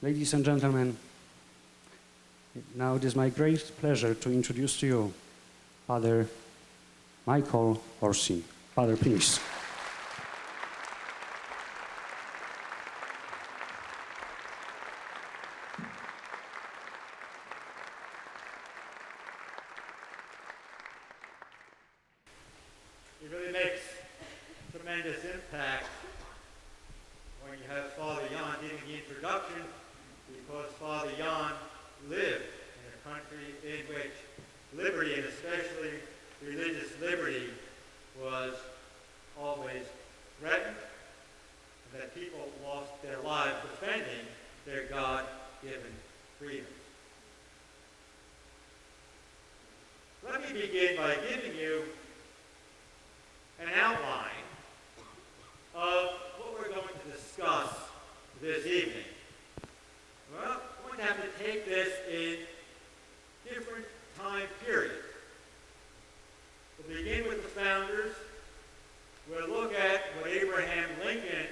Ladies and gentlemen, now it is my great pleasure to introduce to you Father Michael Orsi. Father, please. It really makes tremendous impact when you have Father Jan giving the introduction, because Father Jan lived in a country in which liberty, and especially religious liberty, was always threatened, and that people lost their lives defending their God-given freedom. Let me begin by giving you an outline of what we're going to discuss this evening. Well, we're going to have to take this in different time periods. We'll begin with the founders. We'll look at what Abraham Lincoln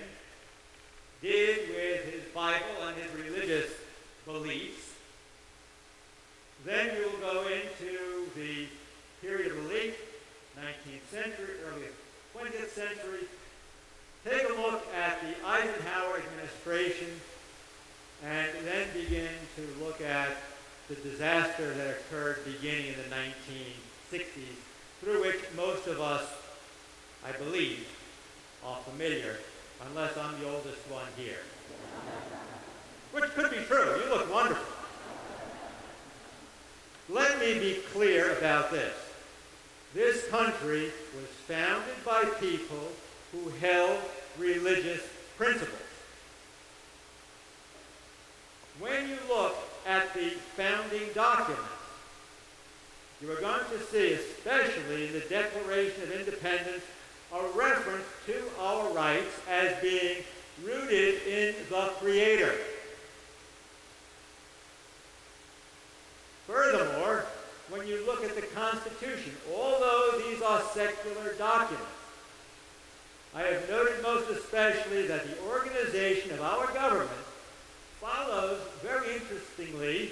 did with his Bible and his religious beliefs. Then we'll go into the period of the late 19th century, early 20th century. Take a look at the Eisenhower administration, and then begin to look at the disaster that occurred beginning in the 1960s, through which most of us, I believe, are familiar, unless I'm the oldest one here. Which could be true. You look wonderful. Let me be clear about this. This country was founded by people who held religious principles. When you look at the founding documents, you are going to see, especially in the Declaration of Independence, a reference to our rights as being rooted in the Creator. Furthermore, when you look at the Constitution, although these are secular documents, I have noted most especially that the organization of our government follows, very interestingly,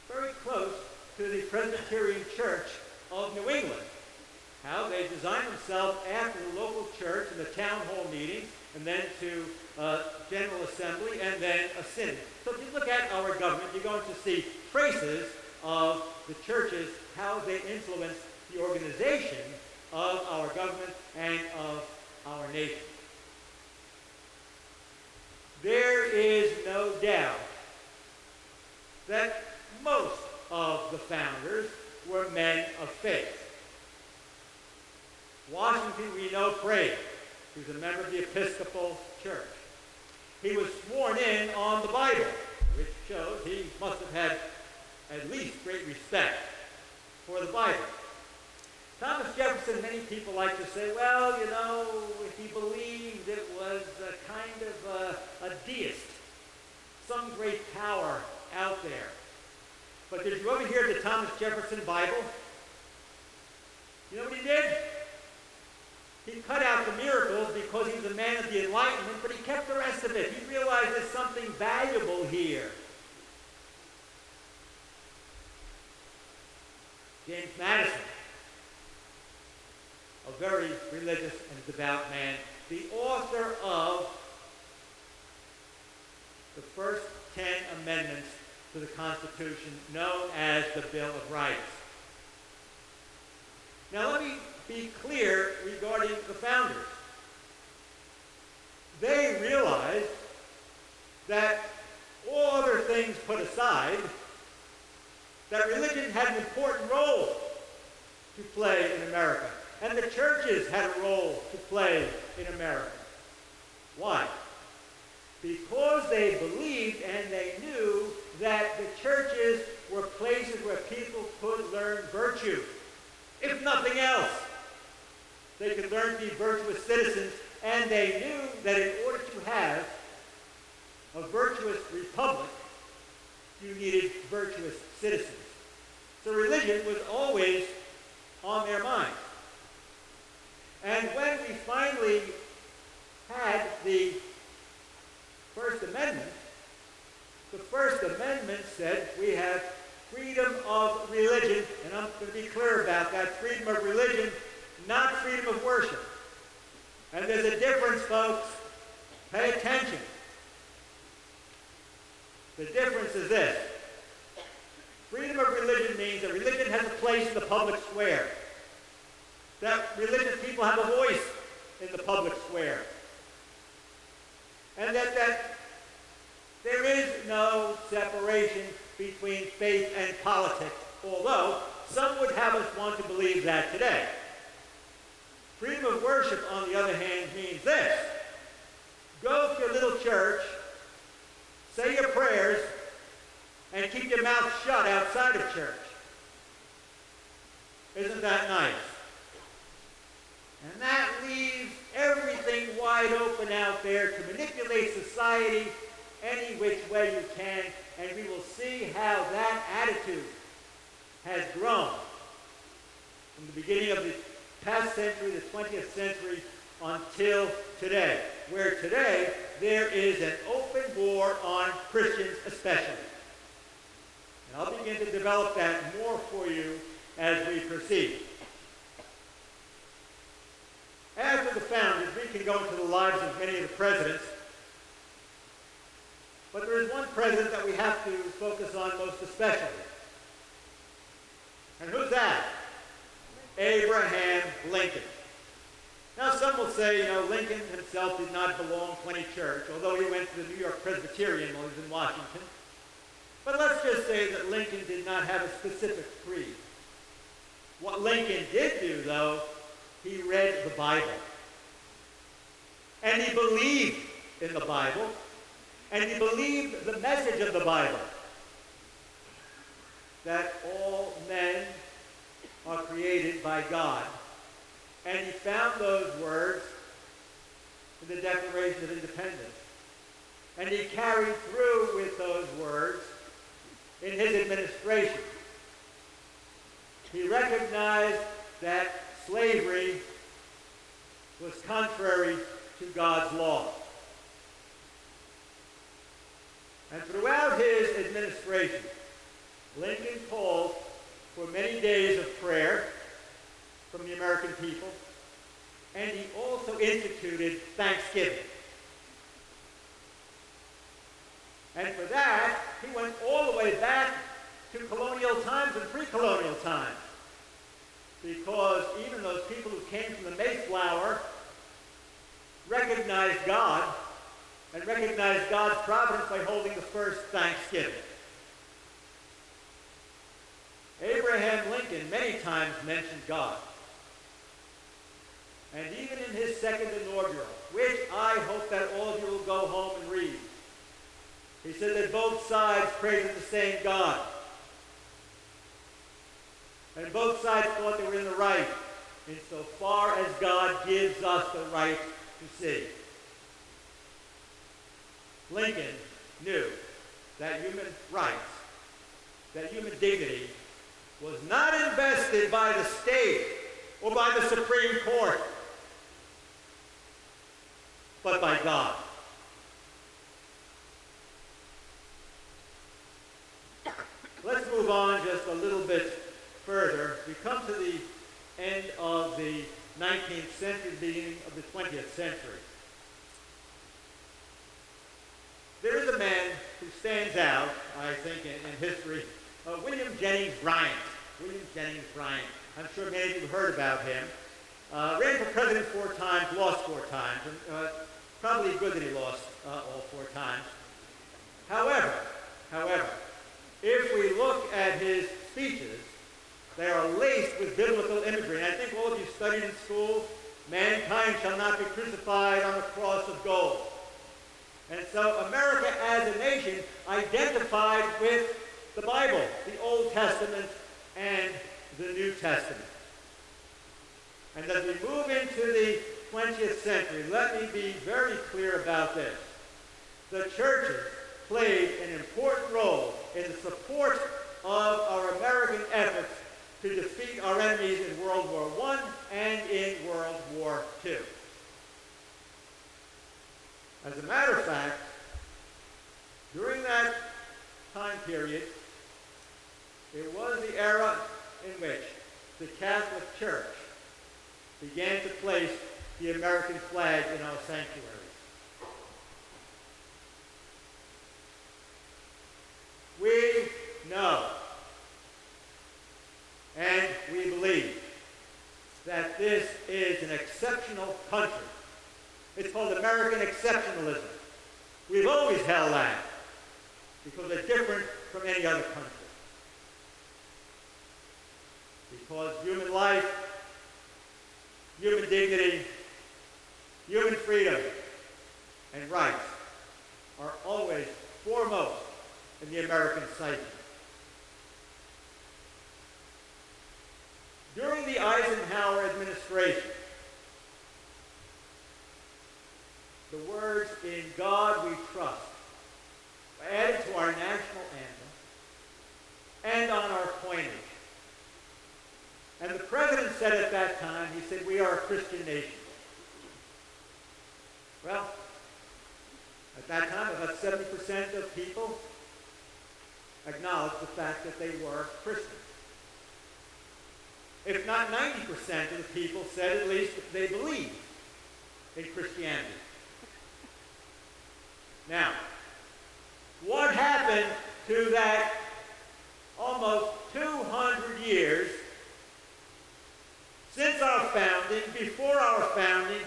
very close to the Presbyterian Church of New England. How they design themselves after the local church and the town hall meetings, and then to General Assembly, and then a synod. So if you look at our government, you're going to see traces of the churches, how they influence the organization of our government and of our nation. There is no doubt that most of the founders were men of faith. Washington, we know, prayed. He was a member of the Episcopal Church. He was sworn in on the Bible, which shows he must have had at least great respect for the Bible. Thomas Jefferson, many people like to say, well, you know, he believed it was a kind of a deist, some great power out there. But did you ever hear the Thomas Jefferson Bible? You know what he did? He cut out the miracles because he was a man of the Enlightenment, but he kept the rest of it. He realized there's something valuable here. James Madison, a very religious and devout man, the author of the first 10 amendments to the Constitution, known as the Bill of Rights. Now let me be clear regarding the founders. They realized that, all other things put aside, that religion had an important role to play in America, and the churches had a role to play in America. Why? Because they believed and they knew that the churches were places where people could learn virtue. If nothing else, they could learn to be virtuous citizens, and they knew that in order to have a virtuous republic, you needed virtuous citizens. So religion was always on their mind. And when we finally had the First Amendment, about that, freedom of religion, not freedom of worship. And there's a difference, folks. Pay attention. The difference is this. Freedom of religion means that religion has a place in the public square. That religious people have a voice in the public square. And that there is no separation between faith and politics, although some would have us want to believe that today. Freedom of worship, on the other hand, means this. Go to your little church, say your prayers, and keep your mouth shut outside of church. Isn't that nice? And that leaves everything wide open out there to manipulate society any which way you can, and we will see how that attitude has grown from the beginning of the past century, the 20th century, until today, where today there is an open war on Christians especially. And I'll begin to develop that more for you as we proceed. After the founders, we can go into the lives of many of the presidents, but there is one president that we have to focus on most especially. And who's that? Abraham Lincoln. Now some will say, Lincoln himself did not belong to any church, although he went to the New York Presbyterian while he was in Washington. But let's just say that Lincoln did not have a specific creed. What Lincoln did do, though, he read the Bible. And he believed in the Bible. And he believed the message of the Bible. That all men are created by God. And he found those words in the Declaration of Independence. And he carried through with those words in his administration. He recognized that slavery was contrary to God's law. And throughout his administration, Lincoln called for many days of prayer from the American people, and he also instituted Thanksgiving. And for that, he went all the way back to colonial times and pre-colonial times. Because even those people who came from the Mayflower recognized God and recognized God's providence by holding the first Thanksgiving. Abraham Lincoln many times mentioned God. And even in his second inaugural, which I hope that all of you will go home and read, he said that both sides prayed to the same God. And both sides thought they were in the right, insofar as God gives us the right to see. Lincoln knew that human rights, that human dignity, was not invested by the state or by the Supreme Court, but by God. Let's move on just a little bit further. We come to the end of the 19th century, beginning of the 20th century. There is a man who stands out, I think, in history, William Jennings Bryan. William Jennings Bryan. I'm sure many of you have heard about him. Ran for president 4 times, lost 4 times, and probably good that he lost all 4 times. However, if we look at his speeches, they are laced with biblical imagery. And I think all of you studied in school, mankind shall not be crucified on a cross of gold. And so America as a nation identified with the Bible, the Old Testament and the New Testament. And as we move into the 20th century, let me be very clear about this. The churches played an important role in the support of our American efforts to defeat our enemies in World War I and in World War II. As a matter of fact, during that time period, it was the era in which the Catholic Church began to place the American flag in our sanctuaries. We know and we believe that this is an exceptional country. It's called American exceptionalism. We've always held that because it's different from any other country. Because human life, human dignity, human freedom, and rights are always foremost in the American psyche. During the Eisenhower administration, the words "In God We Trust" were added to our national anthem and on our coinage. And the president said at that time, he said, "We are a Christian nation." Well, at that time, about 70% of people acknowledged the fact that they were Christian. If not 90% of the people said at least that they believed in Christianity. Now, what happened to that almost 200 years since our founding, before our founding,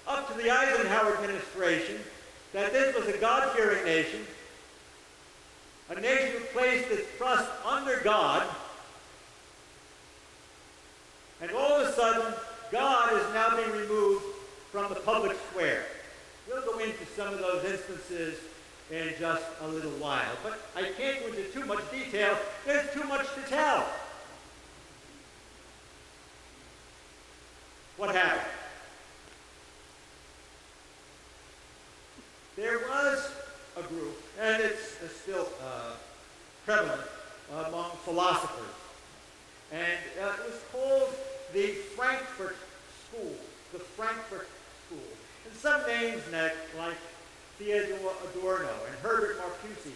up to the Eisenhower administration, that this was a God-fearing nation, a nation who placed its trust under God, and all of a sudden, God is now being removed from the public square. We'll go into some of those instances in just a little while, but I can't go into too much detail. There's too much to tell. What happened? There was a group, and it's still prevalent among philosophers, and it was called the Frankfurt School, the Frankfurt School. And some names like Theodore Adorno and Herbert Marcuse.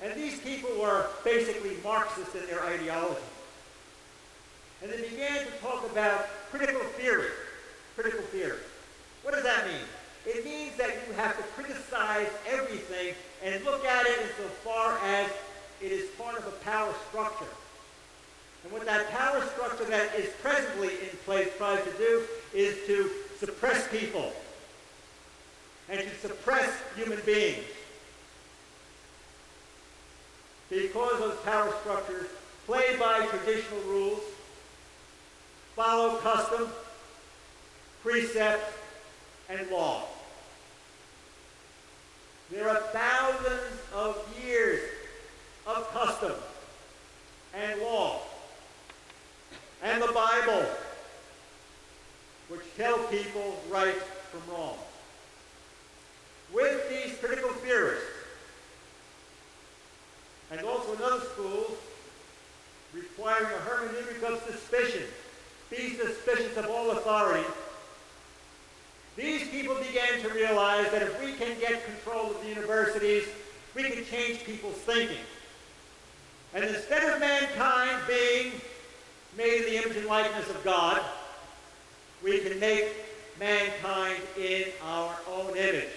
And these people were basically Marxist in their ideology. And they began to talk about critical theory. Critical theory. What does that mean? It means that you have to criticize everything and look at it insofar as it is part of a power structure. And what that power structure that is presently in place tries to do is to suppress people and to suppress human beings. Because those power structures play by traditional rules, follow custom, precept, and law. There are thousands of years of custom and law and the Bible which tell people right from wrong. With these critical theorists, and also another school requiring a hermeneutic of suspicion, be suspicious of all authority, these people began to realize that if we can get control of the universities, we can change people's thinking. And instead of mankind being made in the image and likeness of God, we can make mankind in our own image.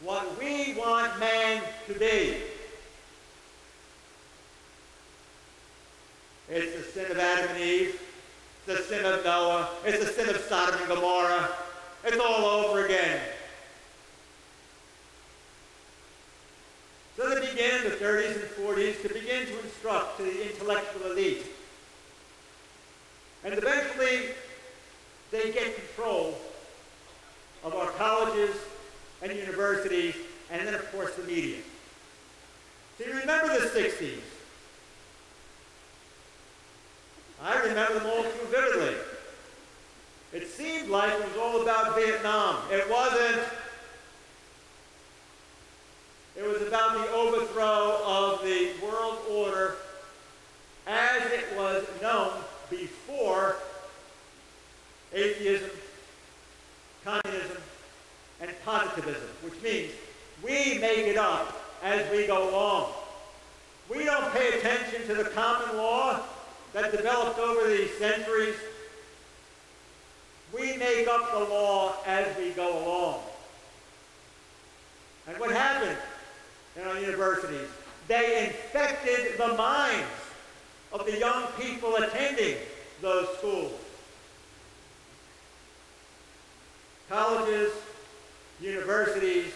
What we want man to be. It's the sin of Adam and Eve. It's the sin of Noah. It's the sin of Sodom and Gomorrah. It's all over again. So they began in the 30s and 40s to begin to instruct to the intellectual elite. And eventually, they get control of our colleges and universities, and then, of course, the media. So you remember the 60s. I remember them all too vividly. It seemed like it was all about Vietnam. It wasn't. It was about the overthrow of the world order as it was known before atheism, communism, and positivism, which means we make it up as we go along. We don't pay attention to the common law. that developed over the centuries, we make up the law as we go along. And what happened in our universities? They infected the minds of the young people attending those schools. Colleges, universities,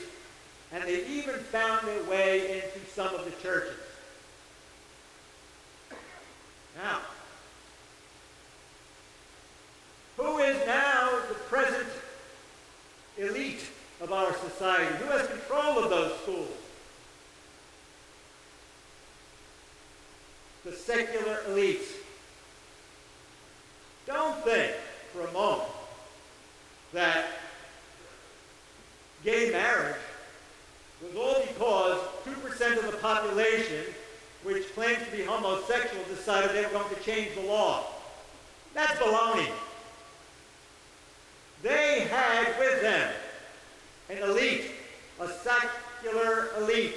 and they even found their way into some of the churches. Now, who is now the present elite of our society? Who has control of those schools? The secular elites. Don't think for a moment that gay marriage was all because 2% of the population, which claims to be homosexual, decided they were going to change the law. That's baloney. They had with them an elite, a secular elite,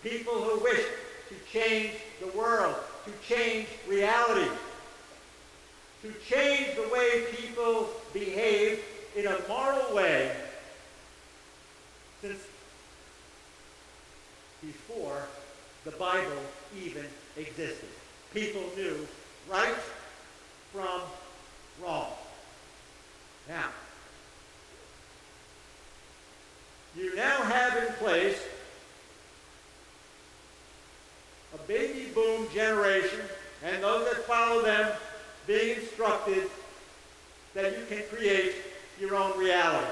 people who wished to change the world, to change reality, to change the way people behave in a moral way since before the Bible even existed. People knew right from wrong. Now, you now have in place a baby boom generation, and those that follow them being instructed that you can create your own reality.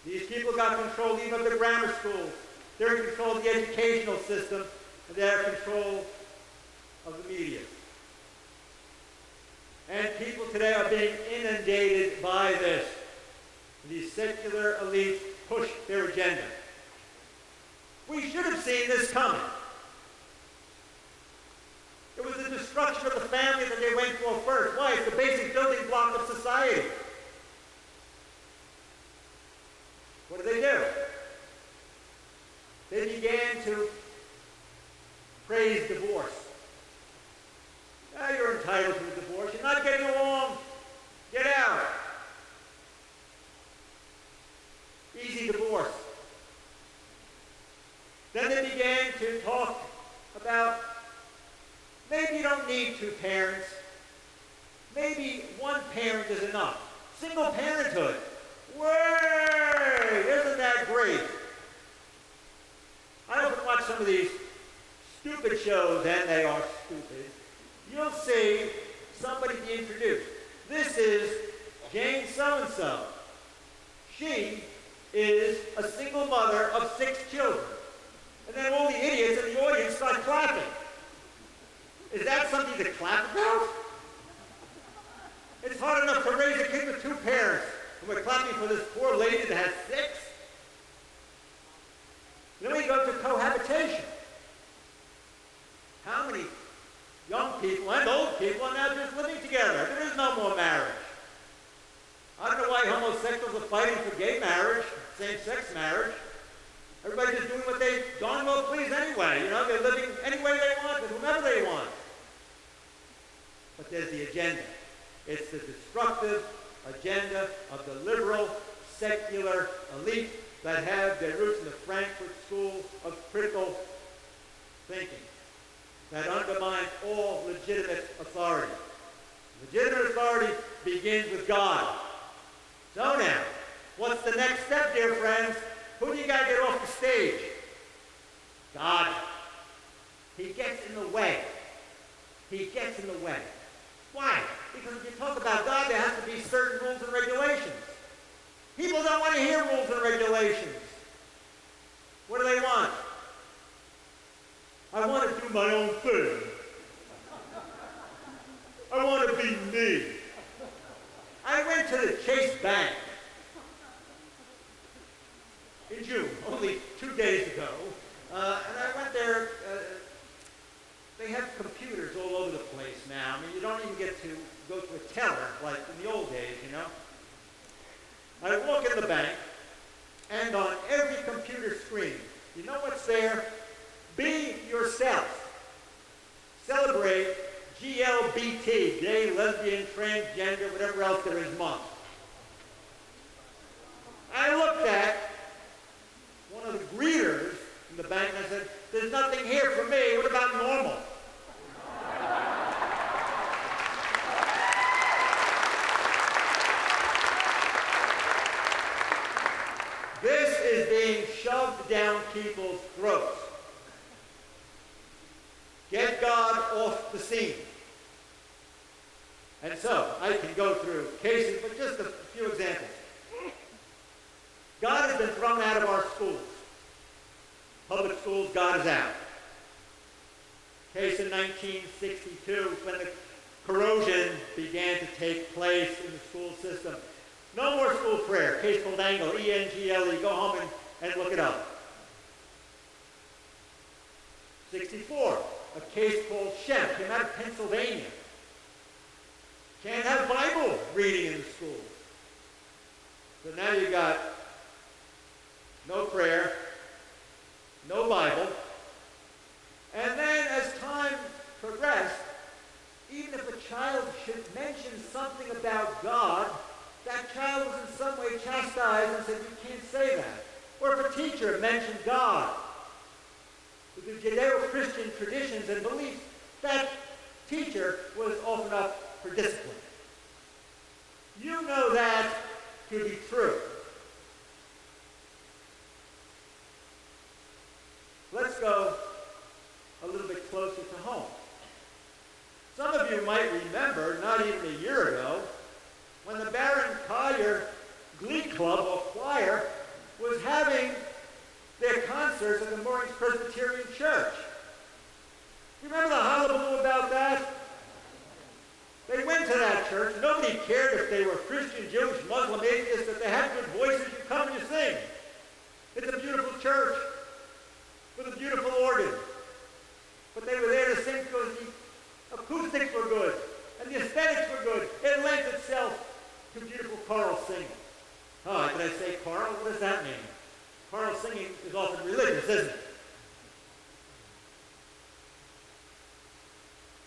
These people got control even of the grammar schools. They're in control of the educational system, and they're in control of the media. And people today are being inundated by this. These secular elites push their agenda. We should have seen this coming. It was the destruction of the family that they went for first. Why? It's the basic building block of society. What did they do? They began to praise divorce. Now you're entitled to a divorce. You're not getting along. Get out. Easy divorce. Then they began to talk about maybe you don't need two parents. Maybe one parent is enough. Single parenthood. Way! Isn't that great? I often watch some of these stupid shows, and they are stupid. You'll see somebody be introduced. This is Jane so-and-so. She is a single mother of 6 children. And then all the idiots in the audience start clapping. Is that something to clap about? It's hard enough to raise a kid with 2 parents, and we're clapping for this poor lady that has 6? Then we go to cohabitation. How many young people and old people are now just living together? There is no more marriage. I don't know why homosexuals are fighting for gay marriage, same-sex marriage. Everybody's just doing what they darn well please anyway. You know, they're living any way they want with whomever they want. But there's the agenda. It's the destructive agenda of the liberal, secular elite that have their roots in the Frankfurt School of critical thinking that undermines all legitimate authority. Legitimate authority begins with God. So now, what's the next step, dear friends? Who do you got to get off the stage? God. He gets in the way. He gets in the way. Why? Because if you talk about God, there has to be certain rules and regulations. People don't want to hear rules and regulations. What do they want? I want to do my own thing. I want to be me. I went to the Chase Bank in June, only 2 days ago, and I went there. They have computers all over the place now. I mean, you don't even get to go to a teller like in the old days, you know. I walk in the bank, and on every computer screen, you know what's there? Be yourself. celebrate GLBT, gay, lesbian, transgender, whatever else there is month. I looked at one of the greeters in the bank and I said, there's nothing here for me, what about normal? This is being shoved down people's throats. Get God off the scene. And so, I can go through cases, but just a few examples. God has been thrown out of our schools. Public schools, God is out. Case in 1962, when the corrosion began to take place in the school system. No more school prayer. Case called Engle, E-N-G-L-E. Go home and look it up. 64, a case called Shem, came out of Pennsylvania. Can't have Bible reading in the schools. So now you got no prayer, no Bible, and then as time progressed, even if a child should mention something about God, that child was in some way chastised and said, you can't say that. Or if a teacher mentioned God, with the Judeo-Christian traditions and beliefs, that teacher was often up for discipline. You know that to be true. Let's go a little bit closer to home. Some of you might remember, not even a year ago, when the Baron Collier Glee Club or choir was having their concerts at the Moorings Presbyterian Church. Remember the hullabaloo about that? They went to that church. Nobody cared if they were Christian, Jewish, Muslim, atheists, if they had good voices, you come and you sing. It's a beautiful church with a beautiful organ. But they were there to sing because the acoustics were good and the aesthetics were good. It lent itself to beautiful choral singing. Oh, did I say choral? What does that mean? Choral singing is often religious, isn't it?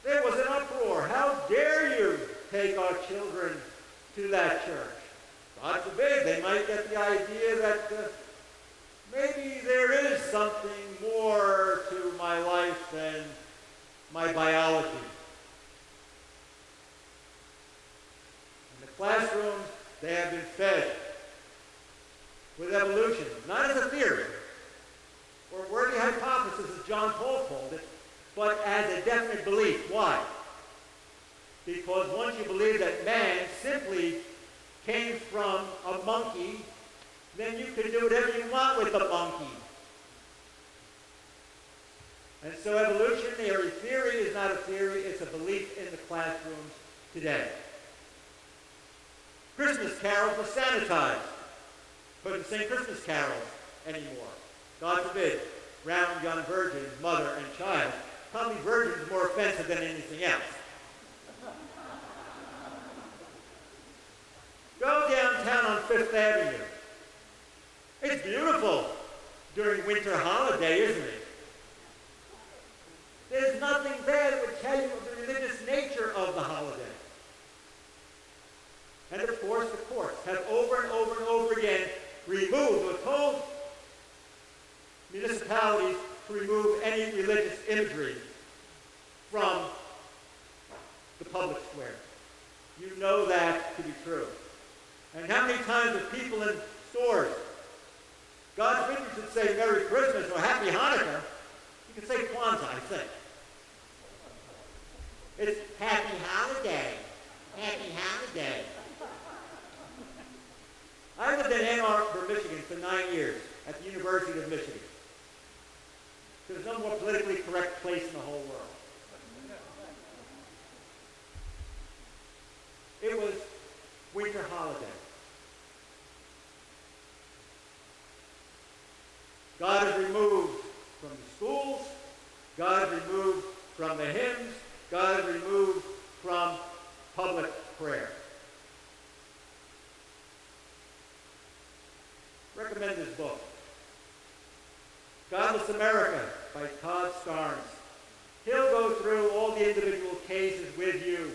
There was an uproar. How dare you take our children to that church? God forbid, they might get the idea that maybe there is something more to my life than my biology. In the classrooms, they have been fed with evolution, not as a theory or a worthy hypothesis, as John Paul called it, but as a definite belief. Why? Because once you believe that man simply came from a monkey, then you can do whatever you want with the monkey. And so evolutionary theory is not a theory, it's a belief in the classrooms today. Christmas carols are sanitized. Couldn't sing Christmas carols anymore. God forbid, round young virgin, mother and child. Probably virgin is more offensive than anything else. Go downtown on Fifth Avenue. It's beautiful during winter holiday, isn't it? There's nothing there that would tell you of the religious nature of the holiday. And of course, the courts have over and over and over again removed or told municipalities to remove any religious imagery from the public square. You know that to be true. And how many times have people in stores, God's people should say Merry Christmas or Happy Hanukkah. You can say Kwanzaa, I think. It's Happy Holiday. Happy Holiday. I lived in Ann Arbor, Michigan for 9 years at the University of Michigan. There's no more politically correct place in the whole world. It was winter holiday. God is removed from the schools. God is removed from the hymns. God is removed from public prayer. Recommend this book. Godless America by Todd Starnes. He'll go through all the individual cases with you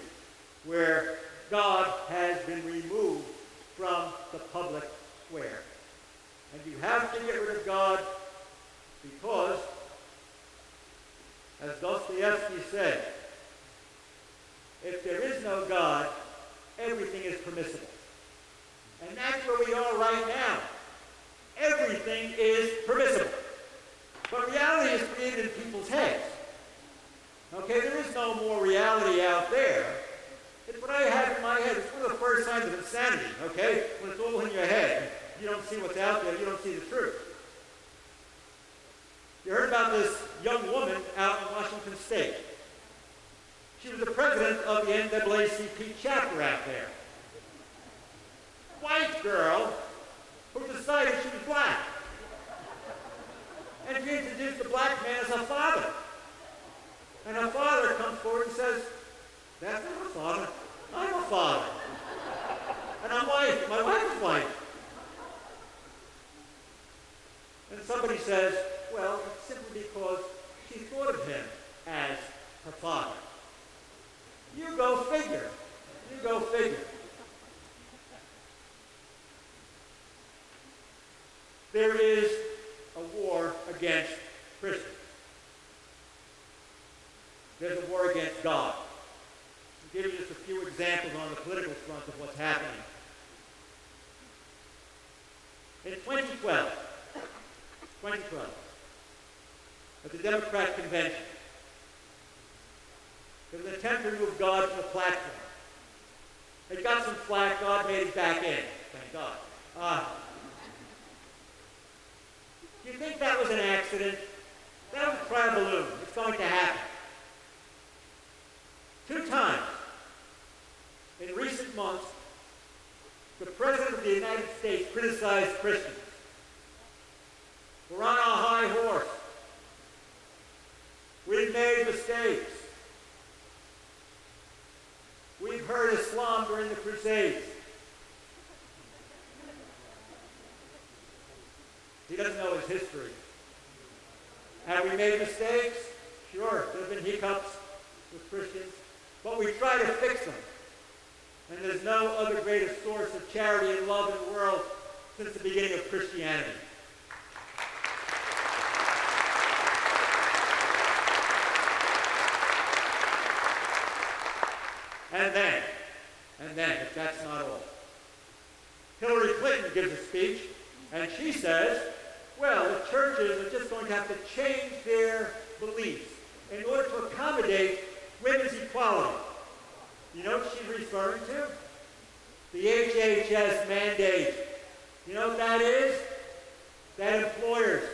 where God has been removed from the public square. And you have to get rid of God because, as Dostoevsky said, if there is no God, everything is permissible. And that's where we are right now. Everything is permissible. But reality is created in people's heads. Okay, there is no more reality out there. It's what I have in my head. It's one of the first signs of insanity, okay? When it's all in your head. You don't see what's out there. You don't see the truth. You heard about this young woman out in Washington State. She was the president of the NAACP chapter out there. White girl who decided she was black. And she introduced the black man as her father. And her father comes forward and says, "That's not her father. I'm a father. And I'm white. My wife is white." And somebody says, "Well, it's simply because she thought of him as her father." You go figure. You go figure. There is a war against Christians. There's a war against God. I'll give you just a few examples on the political front of what's happening. In 2012, at the Democrat convention, there was an attempt to remove God from the platform. It got some flack. God made it back in. Thank God. Do you think that was an accident? That was a trial balloon. It's going to happen. 2 times in recent months, the President of the United States criticized Christians. We're on our high horse. We've made mistakes. We've heard Islam during the Crusades. He doesn't know his history. Have we made mistakes? Sure, there have been hiccups with Christians, but we try to fix them. And there's no other greater source of charity and love in the world since the beginning of Christianity. And then, if that's not all, Hillary Clinton gives a speech, and she says, well, the churches are just going to have to change their beliefs in order to accommodate women's equality. You know what she's referring to? The HHS mandate. You know what that is? That employers,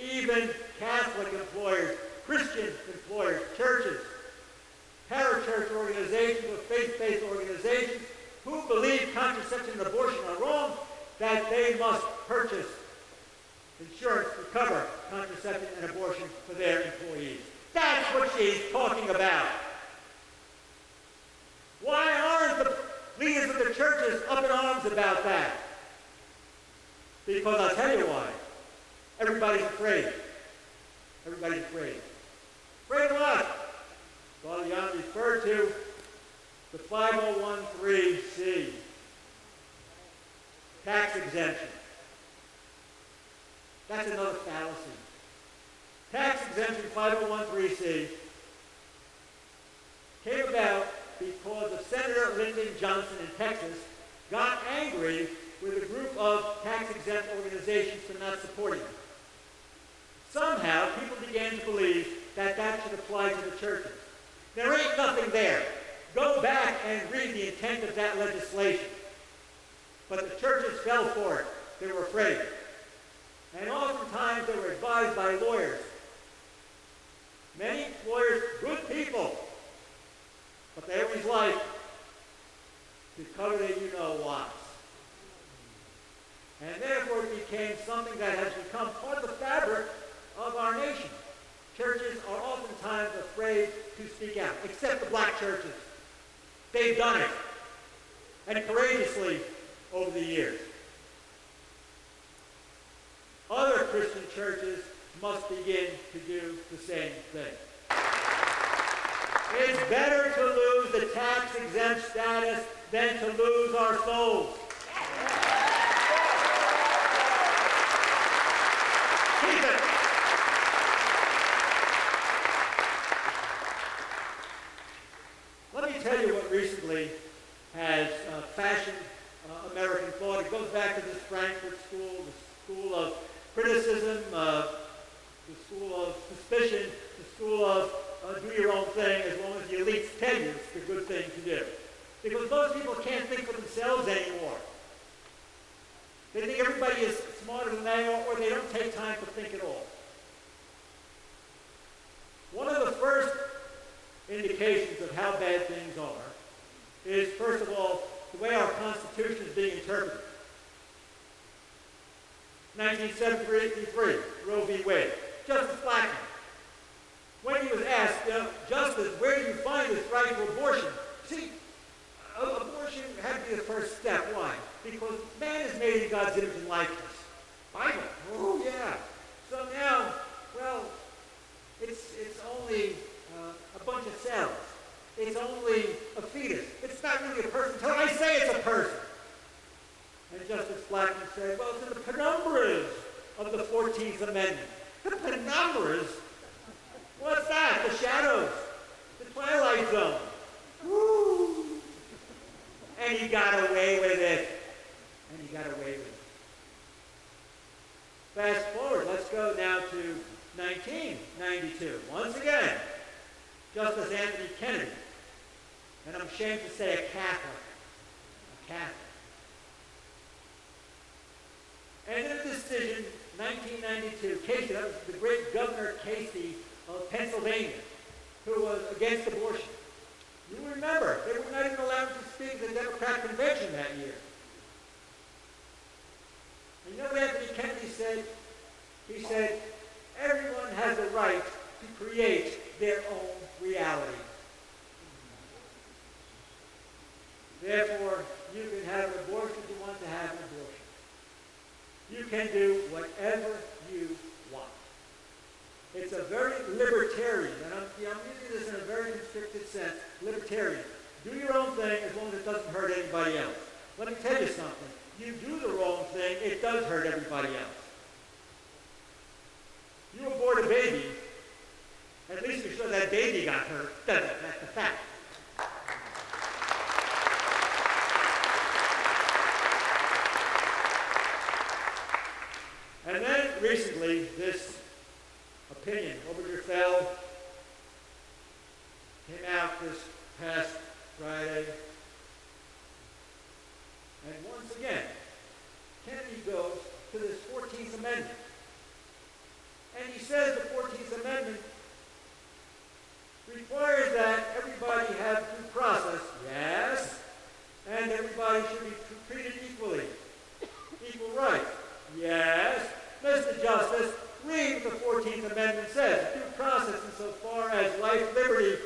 even Catholic employers, Christian employers, churches, parachurch organizations or faith-based organizations who believe contraception and abortion are wrong, that they must purchase insurance to cover contraception and abortion for their employees. That's what she's talking about. Why aren't the leaders of the churches up in arms about that? Because I'll tell you why. Everybody's afraid. Everybody's afraid. Afraid of what? Well, Jan referred to the 5013C, tax exemption. That's another fallacy. Tax exemption 5013C came about because of Senator Lyndon Johnson in Texas got angry with a group of tax-exempt organizations for not supporting him. Somehow, people began to believe that that should apply to the churches. There ain't nothing there. Go back and read the intent of that legislation. But the churches fell for it. They were afraid. And oftentimes they were advised by lawyers. Many lawyers, good people, but they always like to cover their you-know-whats. And therefore it became something that has become part of the fabric of our nation. Churches are oftentimes afraid to speak out, except the black churches. They've done it, and courageously over the years. Other Christian churches must begin to do the same thing. It's better to lose the tax-exempt status than to lose our souls. Keep it. Let me tell you what recently has fashioned American thought. It goes back to this Frankfurt school, the school of criticism, the school of suspicion, the school of do your own thing as long as the elites tell you it's the good thing to do. Because most people can't think for themselves anymore. They think everybody is smarter than they are, or they don't take time to think at all. One of the first indications of how bad things are is, first of all, the way our Constitution is being interpreted. 1973, Roe v. Wade. Justice Blackmun, when he was asked, Justice, where do you find this right to abortion? See, abortion had to be the first step. Why? Because man is made in God's image and likeness. Bible. Oh, yeah. So now, well, it's only a bunch of cells. It's only a fetus. It's not really a person until I say it's a person. And Justice Blackmun said, well, it's in the penumbras of the 14th Amendment. The penumbras? What's that? The shadows. The Twilight Zone. Woo! And he got away with it. And he got away with it. Fast forward, let's go now to 1992. Once again, Justice Anthony Kennedy, and I'm ashamed to say a Catholic. A Catholic. And in a decision, 1992, Casey, that was the great Governor Casey of Pennsylvania, who was against abortion. You remember, they were not even allowed to speak at the Democrat convention that year. And you know what Anthony Kennedy said? He said, everyone has a right to create their own reality. Therefore, you can have an abortion if you want to have an abortion. You can do whatever you want. It's a very libertarian, and I'm using this in a very constricted sense, libertarian. Do your own thing as long as it doesn't hurt anybody else. Let me tell you something. You do the wrong thing, it does hurt everybody else. You abort a baby, at least you're sure that baby got hurt, doesn't it? That's the fact. And then recently, this opinion, Obergefell, came out this past Friday. And once again, Kennedy goes to this 14th Amendment. And he says the 14th Amendment requires that everybody have due process, yes, and everybody should be treated equally. Equal rights, yes. Mr. Justice, read what the 14th Amendment says. Due process insofar as life, liberty,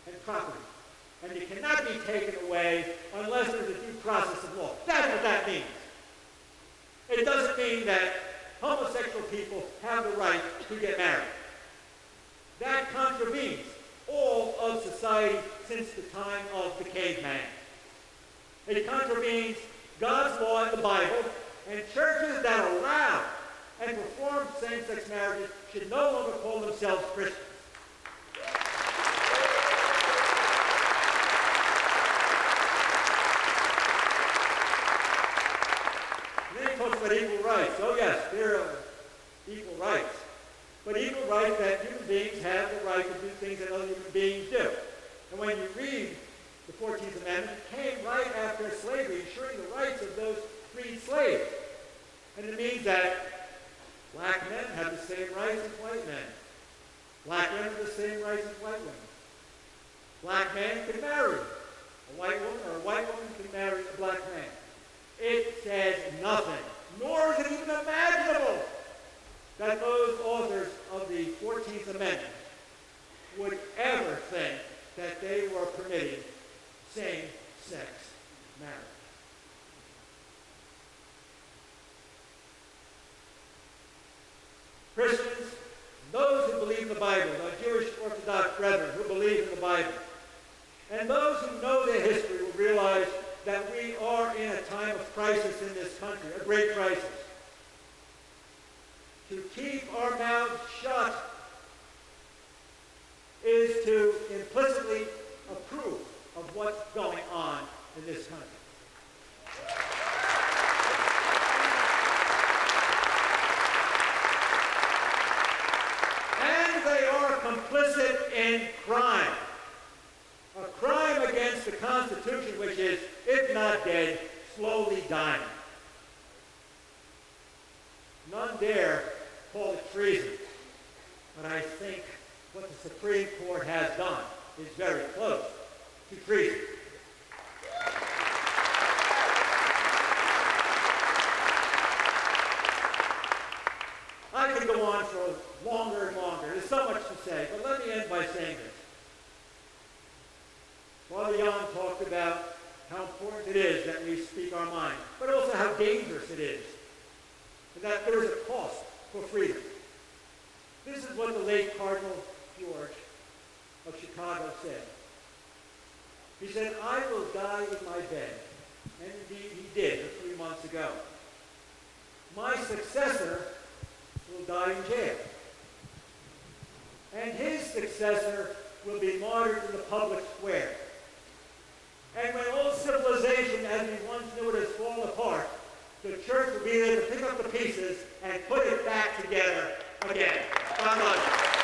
and property. And it cannot be taken away unless there's a due process of law. That's what that means. It doesn't mean that homosexual people have the right to get married. That contravenes all of society since the time of the caveman. It contravenes God's law in the Bible, and churches that allow and perform same-sex marriages should no longer call themselves Christians. And then he talks about equal rights. Oh yes, there are equal rights. But equal rights that human beings have the right to do things that other human beings do. And when you read the 14th Amendment, it came right after slavery, ensuring the rights of those freed slaves. And it means that black men have the same rights as white men. Black women have the same rights as white women. Black men can marry a white woman, or a white woman can marry a black man. It says nothing, nor is it even imaginable that those authors of the 14th Amendment would ever think that they were permitting same-sex marriage. Christians, those who believe in the Bible, the Jewish Orthodox brethren who believe in the Bible. And those who know their history will realize that we are in a time of crisis in this country, a great crisis. To keep our mouths shut is to implicitly approve of what's going on in this country. And they are complicit in crime. A crime against the Constitution which is, if not dead, slowly dying. None dare call it treason, but I think what the Supreme Court has done is very close to treason. I could go on for longer and longer. There's so much to say, but let me end by saying this. Father Jan talked about how important it is that we speak our mind, but also how dangerous it is, and that there is a cost for freedom. This is what the late Cardinal George of Chicago said. He said, "I will die in my bed." And indeed he did 3 months ago. "My successor will die in jail. And his successor will be martyred in the public square. And when all civilization as we once knew it has fallen apart, the church will be there to pick up the pieces and put it back together again." God bless you.